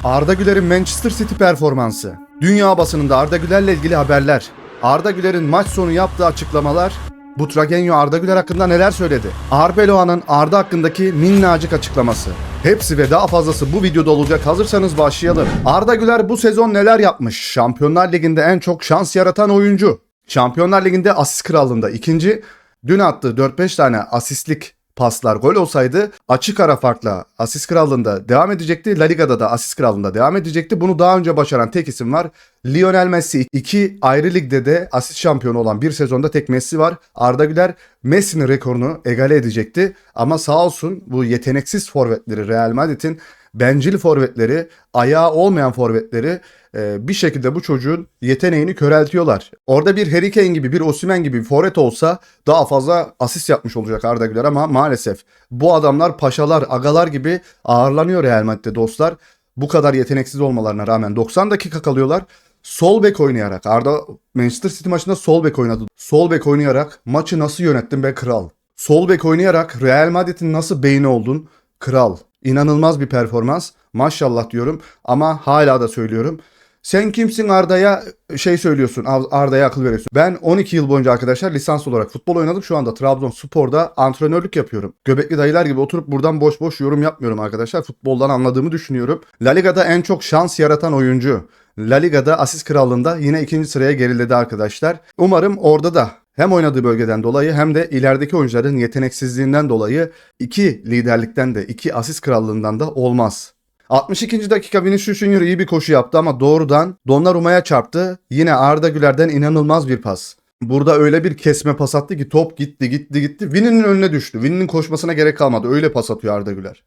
Arda Güler'in Manchester City performansı. Dünya basınında Arda Güler'le ilgili haberler. Arda Güler'in maç sonu yaptığı açıklamalar. Butragenio Arda Güler hakkında neler söyledi? Arbeloa'nın Arda hakkındaki minnacık açıklaması. Hepsi ve daha fazlası bu videoda olacak. Hazırsanız başlayalım. Arda Güler bu sezon neler yapmış? Şampiyonlar Ligi'nde en çok şans yaratan oyuncu. Şampiyonlar Ligi'nde asist krallığında ikinci. Dün attığı 4-5 tane asistlik paslar gol olsaydı açık ara farkla asist krallığında devam edecekti. La Liga'da da asist krallığında devam edecekti. Bunu daha önce başaran tek isim var. Lionel Messi. İki ayrı ligde de asist şampiyonu olan bir sezonda tek Messi var. Arda Güler Messi'nin rekorunu egale edecekti. Ama sağ olsun bu yeteneksiz forvetleri, Real Madrid'in bencil forvetleri, ayağı olmayan forvetleri bir şekilde bu çocuğun yeteneğini köreltiyorlar. Orada bir Harry Kane gibi, bir Osimhen gibi bir forvet olsa daha fazla asist yapmış olacak Arda Güler ama maalesef bu adamlar paşalar, agalar gibi ağırlanıyor Real Madrid'de dostlar. Bu kadar yeteneksiz olmalarına rağmen 90 dakika kalıyorlar. Sol bek oynayarak, Arda Manchester City maçında sol bek oynadı. Sol bek oynayarak maçı nasıl yönettin be kral? Sol bek oynayarak Real Madrid'in nasıl beyni oldun? Kral. İnanılmaz bir performans. Maşallah diyorum ama hala da söylüyorum. Sen kimsin Arda'ya söylüyorsun, Arda'ya akıl veriyorsun. Ben 12 yıl boyunca arkadaşlar lisans olarak futbol oynadım. Şu anda Trabzonspor'da antrenörlük yapıyorum. Göbekli dayılar gibi oturup buradan boş boş yorum yapmıyorum arkadaşlar. Futboldan anladığımı düşünüyorum. La Liga'da en çok şans yaratan oyuncu. La Liga'da asist krallığında yine ikinci sıraya geriledi arkadaşlar. Umarım orada da hem oynadığı bölgeden dolayı hem de ilerideki oyuncuların yeteneksizliğinden dolayı iki liderlikten de iki asist krallığından da olmaz. 62. dakika Vinicius Junior iyi bir koşu yaptı ama doğrudan Donnarumma'ya çarptı. Yine Arda Güler'den inanılmaz bir pas. Burada öyle bir kesme pas attı ki top gitti. Vini'nin önüne düştü. Vini'nin koşmasına gerek kalmadı. Öyle pas atıyor Arda Güler.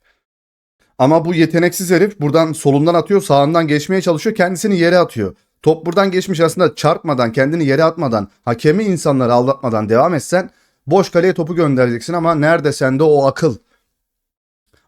Ama bu yeteneksiz herif buradan solundan atıyor, sağından geçmeye çalışıyor, kendisini yere atıyor. Top buradan geçmiş aslında çarpmadan, kendini yere atmadan, hakemi insanları aldatmadan devam etsen boş kaleye topu göndereceksin ama nerede sende o akıl?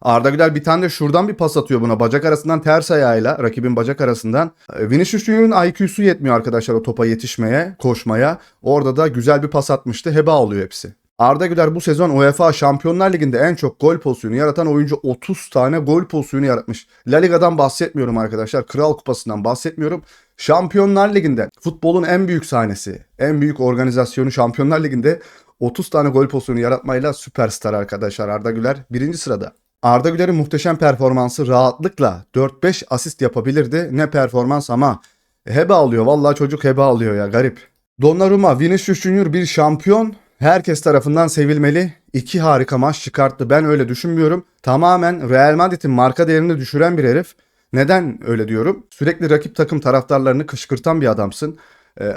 Arda Güler bir tane de şuradan bir pas atıyor buna. Bacak arasından ters ayağıyla, rakibin bacak arasından. Vinicius Junior'un IQ'su yetmiyor arkadaşlar o topa yetişmeye, koşmaya. Orada da güzel bir pas atmıştı. Heba oluyor hepsi. Arda Güler bu sezon UEFA Şampiyonlar Ligi'nde en çok gol pozisyonu yaratan oyuncu, 30 tane gol pozisyonu yaratmış. La Liga'dan bahsetmiyorum arkadaşlar. Kral Kupası'ndan bahsetmiyorum. Şampiyonlar Ligi'nde futbolun en büyük sahnesi, en büyük organizasyonu Şampiyonlar Ligi'nde 30 tane gol pozisyonu yaratmayla süperstar arkadaşlar Arda Güler birinci sırada. Arda Güler'in muhteşem performansı, rahatlıkla 4-5 asist yapabilirdi. Ne performans ama heba alıyor. Vallahi çocuk heba alıyor ya, garip. Donnarumma, Vinicius Junior bir şampiyon. Herkes tarafından sevilmeli. İki harika maç çıkarttı. Ben öyle düşünmüyorum. Tamamen Real Madrid'in marka değerini düşüren bir herif. Neden öyle diyorum? Sürekli rakip takım taraftarlarını kışkırtan bir adamsın.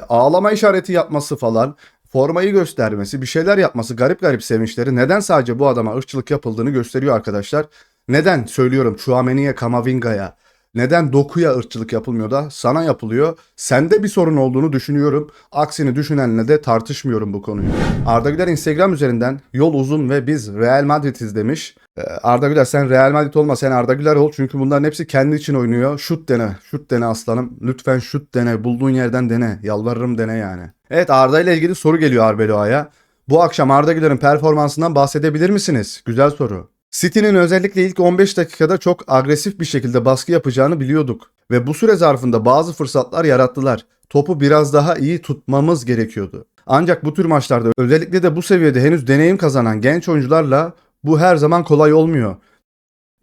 Ağlama işareti yapması falan, formayı göstermesi, bir şeyler yapması, garip garip sevinçleri neden sadece bu adama ırkçılık yapıldığını gösteriyor arkadaşlar. Neden söylüyorum Tchouaméni'ye, Kamavinga'ya, neden Doku'ya ırkçılık yapılmıyor da sana yapılıyor? Sende bir sorun olduğunu düşünüyorum. Aksini düşünenle de tartışmıyorum bu konuyu. Arda Güler Instagram üzerinden yol uzun ve biz Real Madrid'iz demiş. Arda Güler sen Real Madrid olma, sen Arda Güler ol çünkü bunların hepsi kendi için oynuyor. Şut dene, şut dene aslanım. Lütfen şut dene, bulduğun yerden dene. Yalvarırım dene yani. Evet, Arda ile ilgili soru geliyor Arbeloa'ya. Bu akşam Arda Güler'in performansından bahsedebilir misiniz? Güzel soru. City'nin özellikle ilk 15 dakikada çok agresif bir şekilde baskı yapacağını biliyorduk. Ve bu süre zarfında bazı fırsatlar yarattılar. Topu biraz daha iyi tutmamız gerekiyordu. Ancak bu tür maçlarda özellikle de bu seviyede henüz deneyim kazanan genç oyuncularla bu her zaman kolay olmuyor.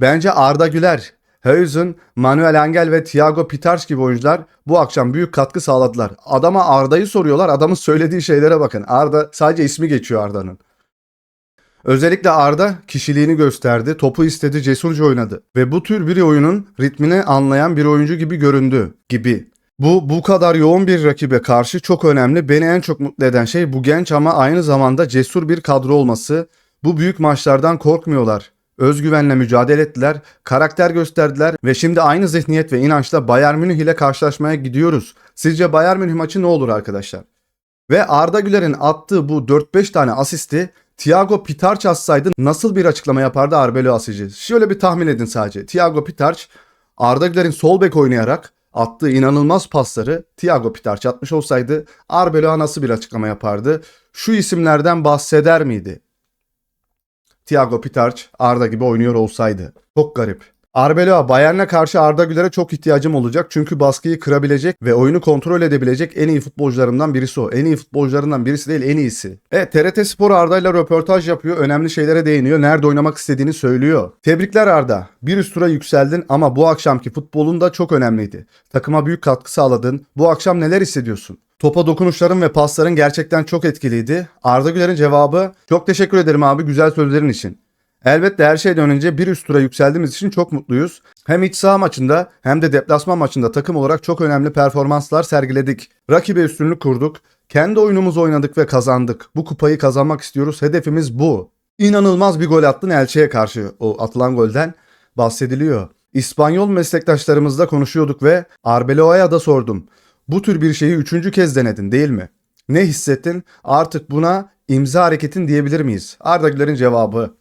Bence Arda Güler, Huijsen, Manuel Angel ve Thiago Pitars gibi oyuncular bu akşam büyük katkı sağladılar. Adama Arda'yı soruyorlar, adamın söylediği şeylere bakın. Arda sadece ismi geçiyor Arda'nın. Özellikle Arda kişiliğini gösterdi, topu istedi, cesurca oynadı. Ve bu tür bir oyunun ritmini anlayan bir oyuncu gibi göründü gibi. Bu kadar yoğun bir rakibe karşı çok önemli. Beni en çok mutlu eden şey bu genç ama aynı zamanda cesur bir kadro olması. Bu büyük maçlardan korkmuyorlar. Özgüvenle mücadele ettiler, karakter gösterdiler ve şimdi aynı zihniyet ve inançla Bayern Münih ile karşılaşmaya gidiyoruz. Sizce Bayern Münih maçı ne olur arkadaşlar? Ve Arda Güler'in attığı bu 4-5 tane asisti Thiago Pitars atsaydı nasıl bir açıklama yapardı Arbeloa sizce? Şöyle bir tahmin edin sadece. Thiago Pitars Arda Güler'in sol bek oynayarak attığı inanılmaz pasları Thiago Pitars atmış olsaydı Arbeloa nasıl bir açıklama yapardı? Şu isimlerden bahseder miydi? Thiago Pitars Arda gibi oynuyor olsaydı. Çok garip. Arbeloa, Bayern'e karşı Arda Güler'e çok ihtiyacım olacak. Çünkü baskıyı kırabilecek ve oyunu kontrol edebilecek en iyi futbolcularımdan birisi o. En iyi futbolcularından birisi değil, en iyisi. TRT Spor Arda'yla röportaj yapıyor. Önemli şeylere değiniyor. Nerede oynamak istediğini söylüyor. Tebrikler Arda. Bir üst tura yükseldin ama bu akşamki futbolun da çok önemliydi. Takıma büyük katkı sağladın. Bu akşam neler hissediyorsun? Topa dokunuşların ve pasların gerçekten çok etkiliydi. Arda Güler'in cevabı, çok teşekkür ederim abi güzel sözlerin için. Elbette her şeyden önce bir üst tura yükseldiğimiz için çok mutluyuz. Hem iç saha maçında hem de deplasman maçında takım olarak çok önemli performanslar sergiledik. Rakibe üstünlük kurduk. Kendi oyunumuzu oynadık ve kazandık. Bu kupayı kazanmak istiyoruz. Hedefimiz bu. İnanılmaz bir gol attın Elche'ye karşı. O atılan golden bahsediliyor. İspanyol meslektaşlarımızla konuşuyorduk ve Arbeloa'ya da sordum. Bu tür bir şeyi 3. kez denedin değil mi? Ne hissettin? Artık buna imza hareketin diyebilir miyiz? Arda Güler'in cevabı.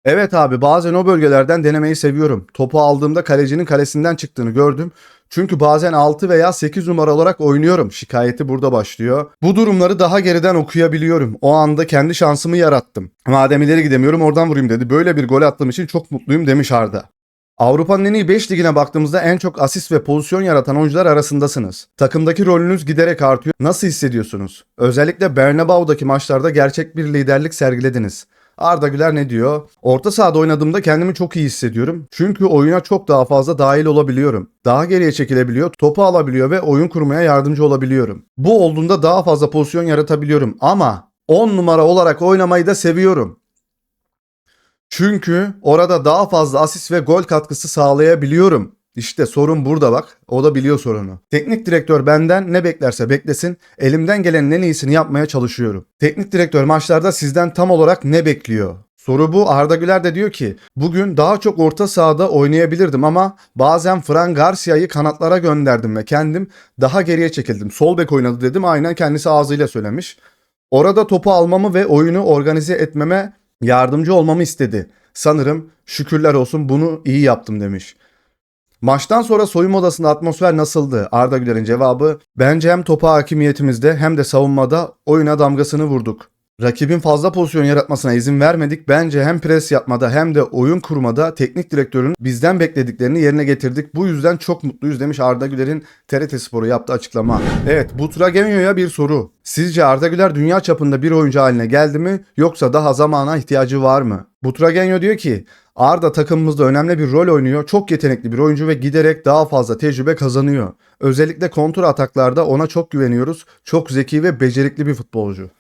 Evet abi, bazen o bölgelerden denemeyi seviyorum. Topu aldığımda kalecinin kalesinden çıktığını gördüm. Çünkü bazen 6 veya 8 numara olarak oynuyorum. Şikayeti burada başlıyor. Bu durumları daha geriden okuyabiliyorum. O anda kendi şansımı yarattım. Madem ileri gidemiyorum oradan vurayım dedi. Böyle bir gol attığım için çok mutluyum demiş Arda. Avrupa'nın en iyi 5 ligine baktığımızda en çok asist ve pozisyon yaratan oyuncular arasındasınız. Takımdaki rolünüz giderek artıyor. Nasıl hissediyorsunuz? Özellikle Bernabéu'daki maçlarda gerçek bir liderlik sergilediniz. Arda Güler ne diyor? Orta sahada oynadığımda kendimi çok iyi hissediyorum. Çünkü oyuna çok daha fazla dahil olabiliyorum. Daha geriye çekilebiliyor, topu alabiliyor ve oyun kurmaya yardımcı olabiliyorum. Bu olduğunda daha fazla pozisyon yaratabiliyorum ama 10 numara olarak oynamayı da seviyorum. Çünkü orada daha fazla asist ve gol katkısı sağlayabiliyorum. İşte sorun burada bak. O da biliyor sorunu. Teknik direktör benden ne beklerse beklesin, elimden gelenin en iyisini yapmaya çalışıyorum. Teknik direktör maçlarda sizden tam olarak ne bekliyor? Soru bu. Arda Güler de diyor ki bugün daha çok orta sahada oynayabilirdim ama bazen Fran Garcia'yı kanatlara gönderdim ve kendim daha geriye çekildim. Sol bek oynadı dedim, aynen kendisi ağzıyla söylemiş. Orada topu almamı ve oyunu organize etmeme yardımcı olmamı istedi. Sanırım şükürler olsun bunu iyi yaptım demiş. Maçtan sonra soyunma odasında atmosfer nasıldı? Arda Güler'in cevabı, bence hem topa hakimiyetimizde hem de savunmada oyuna damgasını vurduk. Rakibin fazla pozisyon yaratmasına izin vermedik. Bence hem pres yapmada hem de oyun kurmada teknik direktörün bizden beklediklerini yerine getirdik. Bu yüzden çok mutluyuz demiş Arda Güler'in TRT Spor'u yaptığı açıklama. Evet, Butragenio'ya bir soru. Sizce Arda Güler dünya çapında bir oyuncu haline geldi mi yoksa daha zamana ihtiyacı var mı? Butragenio diyor ki Arda takımımızda önemli bir rol oynuyor. Çok yetenekli bir oyuncu ve giderek daha fazla tecrübe kazanıyor. Özellikle kontra ataklarda ona çok güveniyoruz. Çok zeki ve becerikli bir futbolcu.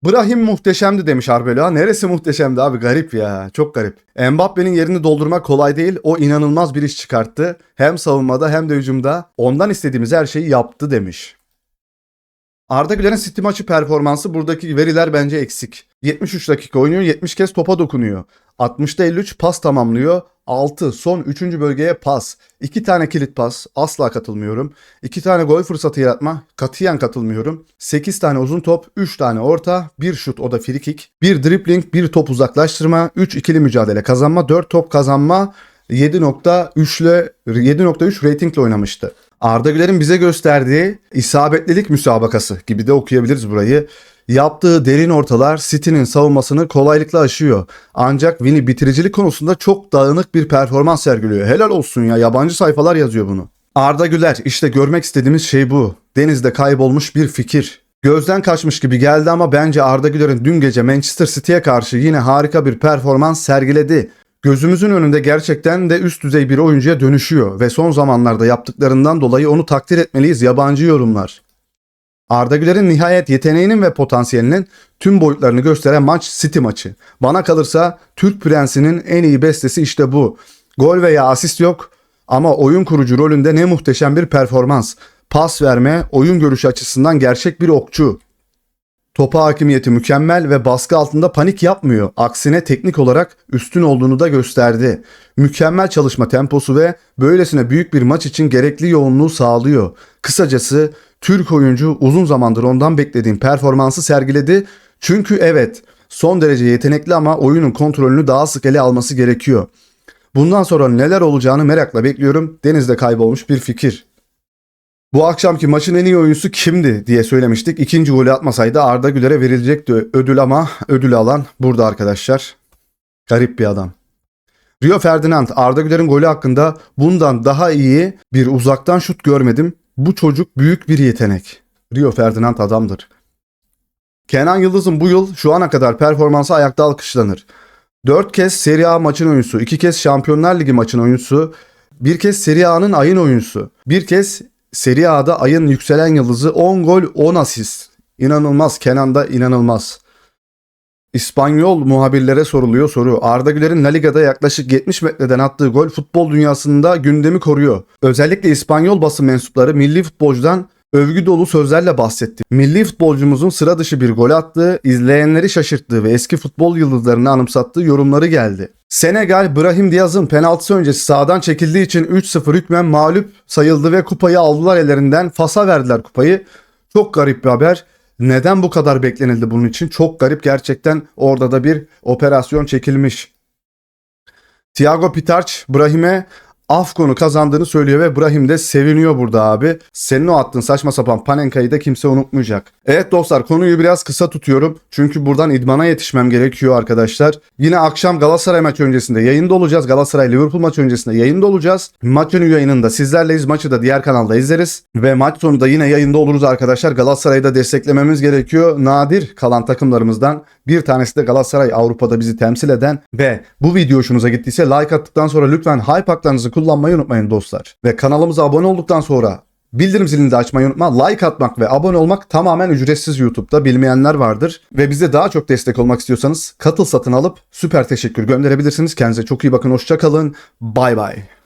Brahim muhteşemdi demiş Arbeloa. Neresi muhteşemdi abi, garip ya, çok garip. Mbappe'nin yerini doldurmak kolay değil, o inanılmaz bir iş çıkarttı. Hem savunmada hem de hücumda ondan istediğimiz her şeyi yaptı demiş. Arda Güler'in City maçı performansı, buradaki veriler bence eksik. 73 dakika oynuyor, 70 kez topa dokunuyor. 60'ta 53 pas tamamlıyor. 6 son 3. bölgeye pas. 2 tane kilit pas, asla katılmıyorum. 2 tane gol fırsatı yaratma, katiyen katılmıyorum. 8 tane uzun top, 3 tane orta, 1 şut, o da free kick. 1 dribbling, 1 top uzaklaştırma, 3 ikili mücadele kazanma, 4 top kazanma, 7.3 ratingle oynamıştı. Arda Güler'in bize gösterdiği isabetlilik müsabakası gibi de okuyabiliriz burayı. Yaptığı derin ortalar City'nin savunmasını kolaylıkla aşıyor. Ancak Vini bitiricilik konusunda çok dağınık bir performans sergiliyor. Helal olsun ya, yabancı sayfalar yazıyor bunu. Arda Güler, işte görmek istediğimiz şey bu. Denizde kaybolmuş bir fikir. Gözden kaçmış gibi geldi ama bence Arda Güler'in dün gece Manchester City'ye karşı yine harika bir performans sergiledi. Gözümüzün önünde gerçekten de üst düzey bir oyuncuya dönüşüyor ve son zamanlarda yaptıklarından dolayı onu takdir etmeliyiz yabancı yorumlar. Arda Güler'in nihayet yeteneğinin ve potansiyelinin tüm boyutlarını gösteren maç City maçı. Bana kalırsa Türk Prensi'nin en iyi bestesi işte bu. Gol veya asist yok ama oyun kurucu rolünde ne muhteşem bir performans. Pas verme, oyun görüşü açısından gerçek bir okçu. Topa hakimiyeti mükemmel ve baskı altında panik yapmıyor. Aksine teknik olarak üstün olduğunu da gösterdi. Mükemmel çalışma temposu ve böylesine büyük bir maç için gerekli yoğunluğu sağlıyor. Kısacası Türk oyuncu uzun zamandır ondan beklediğim performansı sergiledi. Çünkü evet, son derece yetenekli ama oyunun kontrolünü daha sık ele alması gerekiyor. Bundan sonra neler olacağını merakla bekliyorum. Denizde kaybolmuş bir fikir. Bu akşamki maçın en iyi oyuncusu kimdi diye söylemiştik. İkinci golü atmasaydı Arda Güler'e verilecekti ödül ama ödülü alan burada arkadaşlar. Garip bir adam. Rio Ferdinand Arda Güler'in golü hakkında bundan daha iyi bir uzaktan şut görmedim. Bu çocuk büyük bir yetenek. Rio Ferdinand adamdır. Kenan Yıldız'ın bu yıl şu ana kadar performansı ayakta alkışlanır. 4 kez Serie A maçın oyuncusu, 2 kez Şampiyonlar Ligi maçın oyuncusu, 1 kez Serie A'nın ayın oyuncusu, 1 kez Serie A'da ayın yükselen yıldızı, 10 gol 10 asist. İnanılmaz, Kenan da inanılmaz. İspanyol muhabirlere soruluyor soru. Arda Güler'in La Liga'da yaklaşık 70 metreden attığı gol futbol dünyasında gündemi koruyor. Özellikle İspanyol basın mensupları milli futbolcudan övgü dolu sözlerle bahsetti. Milli futbolcumuzun sıra dışı bir gol attığı, izleyenleri şaşırttığı ve eski futbol yıldızlarını anımsattığı yorumları geldi. Senegal, Brahim Diaz'ın penaltısı öncesi sahadan çekildiği için 3-0 hükmen mağlup sayıldı ve kupayı aldılar ellerinden. Fas'a verdiler kupayı. Çok garip bir haber. Neden bu kadar beklenildi bunun için? Çok garip gerçekten, orada da bir operasyon çekilmiş. Thiago Pitarch Brahim'e Afcon'u kazandığını söylüyor ve Brahim de seviniyor burada abi. Senin o attığın saçma sapan Panenka'yı da kimse unutmayacak. Evet dostlar, konuyu biraz kısa tutuyorum. Çünkü buradan idmana yetişmem gerekiyor arkadaşlar. Yine akşam Galatasaray maçı öncesinde yayında olacağız. Galatasaray Liverpool maçı öncesinde yayında olacağız. Maçın yayınında sizlerleyiz. Maçı da diğer kanalda izleriz. Ve maç sonunda yine yayında oluruz arkadaşlar. Galatasaray'ı da desteklememiz gerekiyor. Nadir kalan takımlarımızdan bir tanesi de Galatasaray, Avrupa'da bizi temsil eden. Ve bu video hoşunuza gittiyse like attıktan sonra lütfen hype haklarınızı kullanmayı unutmayın dostlar. Ve kanalımıza abone olduktan sonra bildirim zilini de açmayı unutma. Like atmak ve abone olmak tamamen ücretsiz YouTube'da, bilmeyenler vardır. Ve bize daha çok destek olmak istiyorsanız katıl satın alıp süper teşekkür gönderebilirsiniz. Kendinize çok iyi bakın. Hoşça kalın. Bay bay.